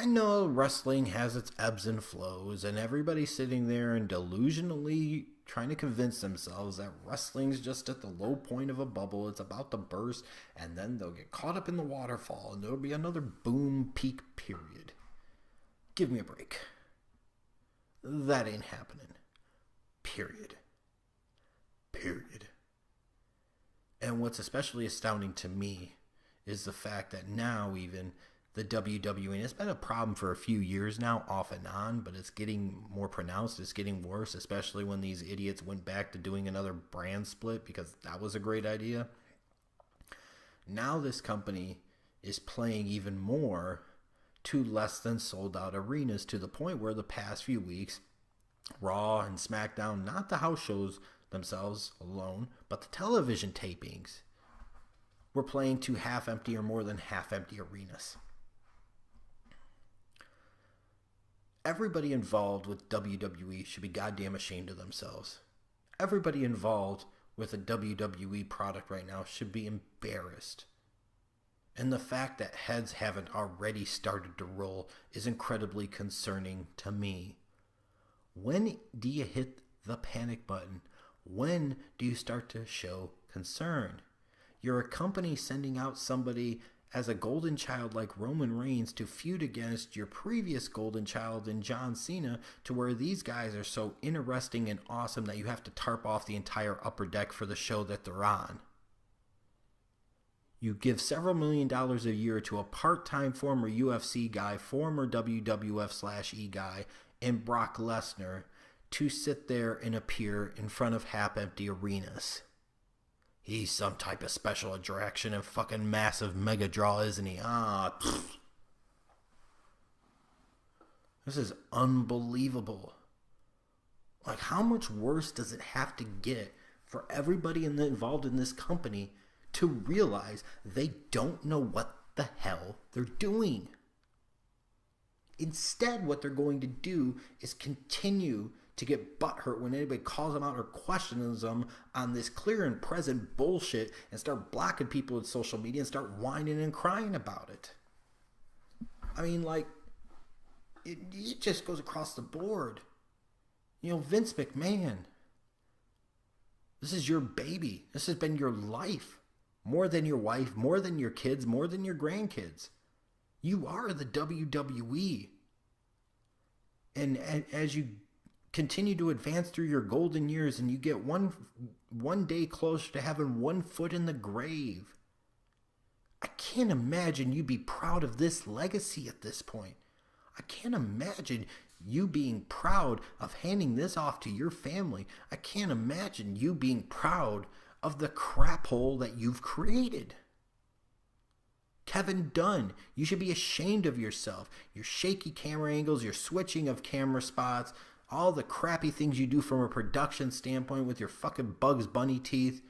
know wrestling has its ebbs and flows, and everybody's sitting there and delusionally trying to convince themselves that wrestling's just at the low point of a bubble. It's about to burst, and then they'll get caught up in the waterfall, and there'll be another boom peak period. Give me a break. That ain't happening. Period. And what's especially astounding to me is the fact that now even the WWE, and it's been a problem for a few years now, off and on, but it's getting more pronounced. It's getting worse, especially when these idiots went back to doing another brand split, because that was a great idea. Now this company is playing even more to less than sold out arenas, to the point where the past few weeks, Raw and SmackDown, not the house shows themselves alone, but the television tapings, were playing to half empty or more than half empty arenas. Everybody involved with WWE should be goddamn ashamed of themselves. Everybody involved with a WWE product right now should be embarrassed. And the fact that heads haven't already started to roll is incredibly concerning to me. When do you hit the panic button? When do you start to show concern? You're a company sending out somebody as a golden child like Roman Reigns to feud against your previous golden child in John Cena, to where these guys are so interesting and awesome that you have to tarp off the entire upper deck for the show that they're on. You give several $1 million a year to a part-time former UFC guy, former WWF/E guy, and Brock Lesnar to sit there and appear in front of half-empty arenas. He's some type of special attraction and fucking massive mega draw, isn't he? This is unbelievable. Like, how much worse does it have to get for everybody involved in this company to realize they don't know what the hell they're doing? Instead, what they're going to do is continue to get butthurt when anybody calls them out or questions them on this clear and present bullshit, and start blocking people with social media and start whining and crying about it. I mean, like, it just goes across the board. You know, Vince McMahon, this is your baby. This has been your life. More than your wife, more than your kids, more than your grandkids. You are the WWE. And as you continue to advance through your golden years, and you get one day closer to having one foot in the grave, I can't imagine you be proud of this legacy at this point. I can't imagine you being proud of handing this off to your family. I can't imagine you being proud of the crap hole that you've created. Kevin Dunn, you should be ashamed of yourself. Your shaky camera angles, your switching of camera spots, all the crappy things you do from a production standpoint with your fucking Bugs Bunny teeth.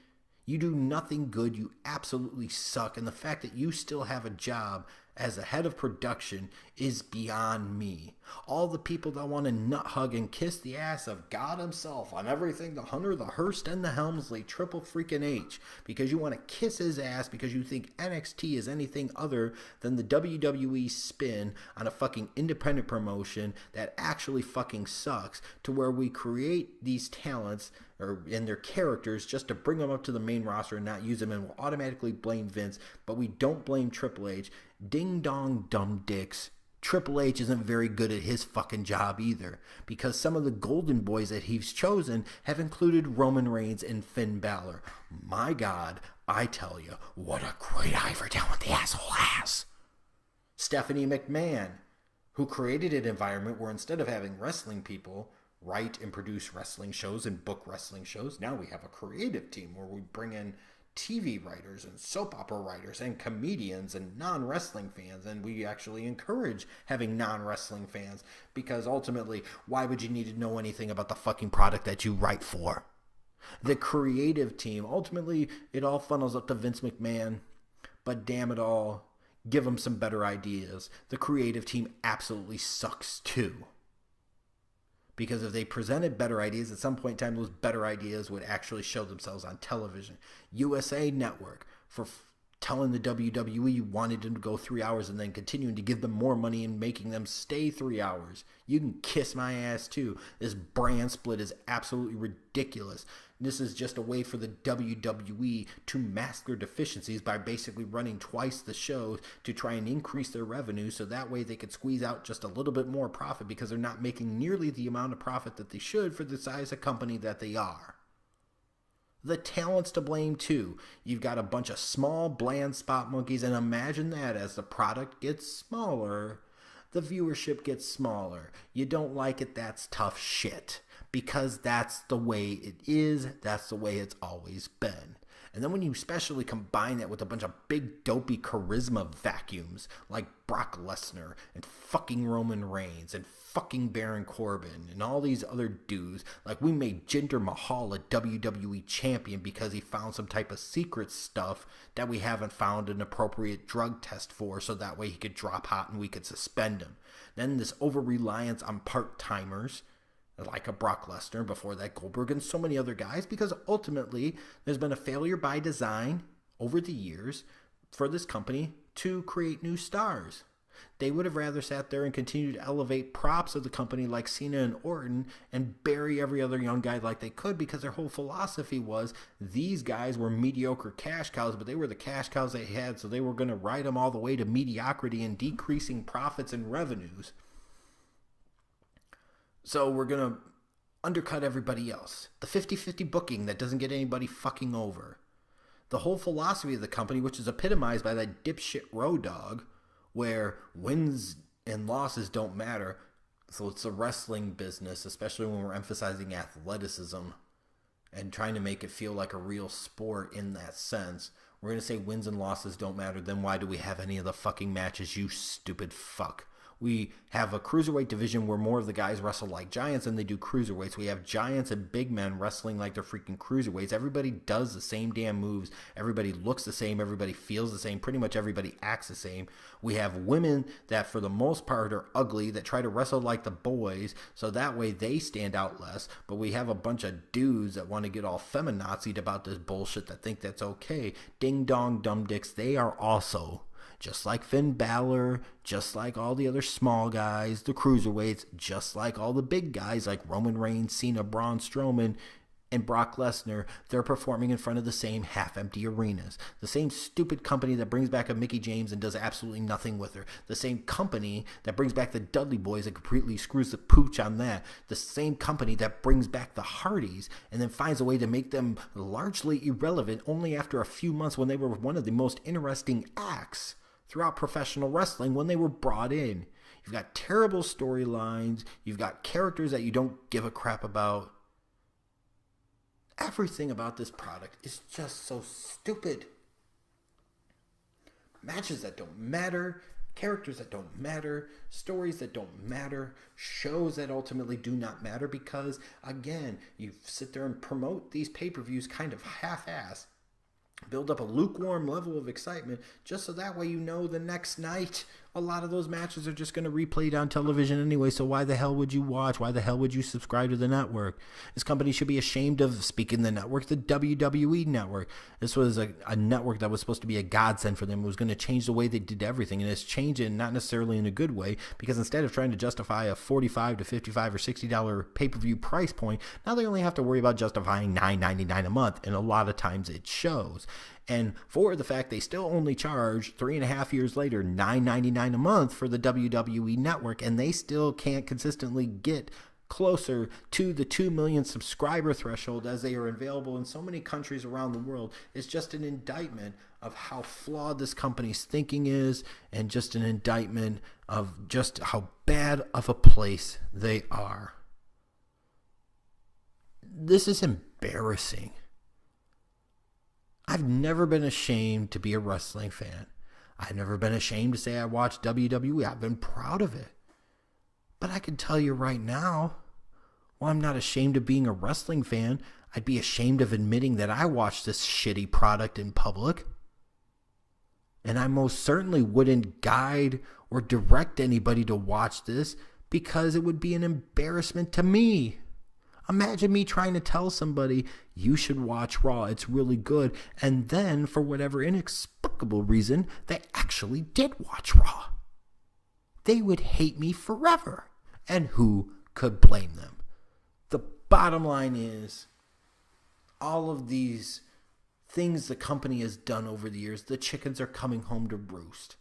You do nothing good. You absolutely suck. And the fact that you still have a job as a head of production is beyond me. All the people that want to nut hug and kiss the ass of God himself on everything, the Hunter, the Hearst, and the Helmsley, Triple freaking H, because you want to kiss his ass because you think NXT is anything other than the WWE spin on a fucking independent promotion that actually fucking sucks, to where we create these talents and their characters just to bring them up to the main roster and not use them, and we'll automatically blame Vince, but we don't blame Triple H. Ding dong dumb dicks. Triple H isn't very good at his fucking job either, because some of the golden boys that he's chosen have included Roman Reigns and Finn Balor. My God, I tell you, what a great eye for talent the asshole has. Stephanie McMahon, who created an environment where instead of having wrestling people write and produce wrestling shows and book wrestling shows, now we have a creative team where we bring in TV writers and soap opera writers and comedians and non-wrestling fans, and we actually encourage having non-wrestling fans, because ultimately, why would you need to know anything about the fucking product that you write for? The creative team, ultimately, it all funnels up to Vince McMahon, but damn it all, give him some better ideas. The creative team absolutely sucks too. Because if they presented better ideas, at some point in time, those better ideas would actually show themselves on television. USA Network, for telling the WWE you wanted them to go 3 hours and then continuing to give them more money and making them stay 3 hours. You can kiss my ass too. This brand split is absolutely ridiculous. This is just a way for the WWE to mask their deficiencies by basically running twice the shows to try and increase their revenue, so that way they could squeeze out just a little bit more profit because they're not making nearly the amount of profit that they should for the size of company that they are. The talent's to blame too. You've got a bunch of small, bland spot monkeys, and imagine that as the product gets smaller, the viewership gets smaller. You don't like it, that's tough shit. Because that's the way it is, that's the way it's always been. And then when you especially combine that with a bunch of big dopey charisma vacuums like Brock Lesnar and fucking Roman Reigns and fucking Baron Corbin and all these other dudes, like we made Jinder Mahal a WWE champion because he found some type of secret stuff that we haven't found an appropriate drug test for, so that way he could drop hot and we could suspend him. Then this over-reliance on part-timers like a Brock Lesnar, before that Goldberg, and so many other guys, because ultimately there's been a failure by design over the years for this company to create new stars. They would have rather sat there and continued to elevate props of the company like Cena and Orton and bury every other young guy like they could, because their whole philosophy was these guys were mediocre cash cows, but they were the cash cows they had, so they were going to ride them all the way to mediocrity and decreasing profits and revenues. So we're going to undercut everybody else. The 50-50 booking that doesn't get anybody fucking over. The whole philosophy of the company, which is epitomized by that dipshit Road Dogg, where wins and losses don't matter. So it's a wrestling business, especially when we're emphasizing athleticism and trying to make it feel like a real sport in that sense. We're going to say wins and losses don't matter. Then why do we have any of the fucking matches, you stupid fuck? We have a cruiserweight division where more of the guys wrestle like giants than they do cruiserweights. We have giants and big men wrestling like they're freaking cruiserweights. Everybody does the same damn moves. Everybody looks the same. Everybody feels the same. Pretty much everybody acts the same. We have women that for the most part are ugly that try to wrestle like the boys, so that way they stand out less. But we have a bunch of dudes that want to get all feminazied about this bullshit that think that's okay. Ding dong dumb dicks. They are also, just like Finn Balor, just like all the other small guys, the cruiserweights, just like all the big guys like Roman Reigns, Cena, Braun Strowman, and Brock Lesnar, they're performing in front of the same half-empty arenas. The same stupid company that brings back a Mickie James and does absolutely nothing with her. The same company that brings back the Dudley Boys and completely screws the pooch on that. The same company that brings back the Hardys and then finds a way to make them largely irrelevant only after a few months when they were one of the most interesting acts throughout professional wrestling when they were brought in. You've got terrible storylines. You've got characters that you don't give a crap about. Everything about this product is just so stupid. Matches that don't matter, characters that don't matter, stories that don't matter, shows that ultimately do not matter because, again, you sit there and promote these pay-per-views kind of half-ass. Build up a lukewarm level of excitement just so that way you know the next night a lot of those matches are just going to replay on television anyway, so why the hell would you watch? Why the hell would you subscribe to the network? This company should be ashamed of, speaking the network, the WWE network. This was a network that was supposed to be a godsend for them. It was going to change the way they did everything, and it's changing not necessarily in a good way, because instead of trying to justify a $45 to $55 or $60 pay-per-view price point, now they only have to worry about justifying $9.99 a month, and a lot of times it shows. And for the fact they still only charge 3.5 years later $9.99 a month for the WWE network, and they still can't consistently get closer to the 2 million subscriber threshold as they are available in so many countries around the world, is just an indictment of how flawed this company's thinking is, and just an indictment of just how bad of a place they are. This is embarrassing. I've never been ashamed to be a wrestling fan. I've never been ashamed to say I watch WWE. I've been proud of it. But I can tell you right now, while I'm not ashamed of being a wrestling fan, I'd be ashamed of admitting that I watch this shitty product in public. And I most certainly wouldn't guide or direct anybody to watch this because it would be an embarrassment to me. Imagine me trying to tell somebody, you should watch Raw, it's really good, and then, for whatever inexplicable inexplicable reason, they actually did watch Raw. They would hate me forever. And who could blame them? The bottom line is, all of these things the company has done over the years, the chickens are coming home to roost.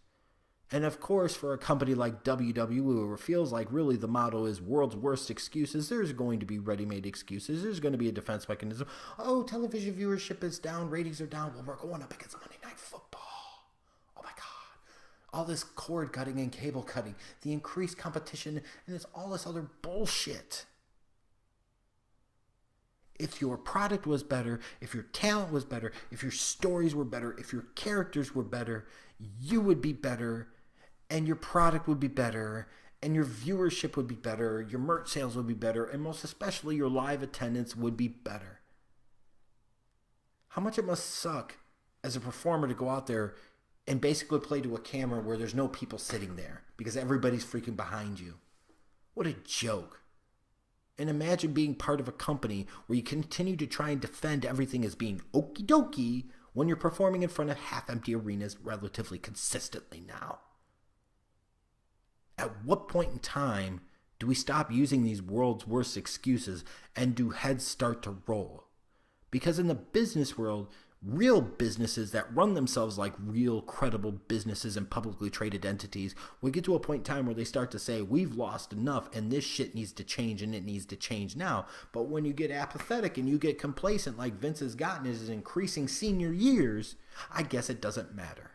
And of course, for a company like WWE, where it feels like really the motto is world's worst excuses, there's going to be ready-made excuses. There's going to be a defense mechanism. Oh, television viewership is down, ratings are down. Well, we're going up against Monday Night Football. Oh my God. All this cord cutting and cable cutting, the increased competition, and it's all this other bullshit. If your product was better, if your talent was better, if your stories were better, if your characters were better, you would be better, and your product would be better, and your viewership would be better, your merch sales would be better, and most especially your live attendance would be better. How much it must suck as a performer to go out there and basically play to a camera where there's no people sitting there because everybody's freaking behind you. What a joke. And imagine being part of a company where you continue to try and defend everything as being okie dokie when you're performing in front of half-empty arenas relatively consistently now. At what point in time do we stop using these world's worst excuses and do heads start to roll? Because in the business world, real businesses that run themselves like real credible businesses and publicly traded entities will get to a point in time where they start to say, we've lost enough and this shit needs to change and it needs to change now. But when you get apathetic and you get complacent like Vince has gotten in his increasing senior years, I guess it doesn't matter.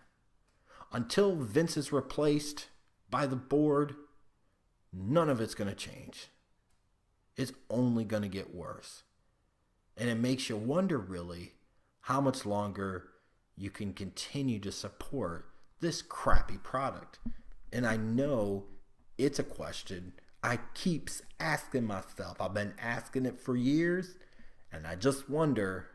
Until Vince is replaced by the board, none of it's going to change. It's only going to get worse. And it makes you wonder really how much longer you can continue to support this crappy product. And I know it's a question I keep asking myself. I've been asking it for years, and I just wonder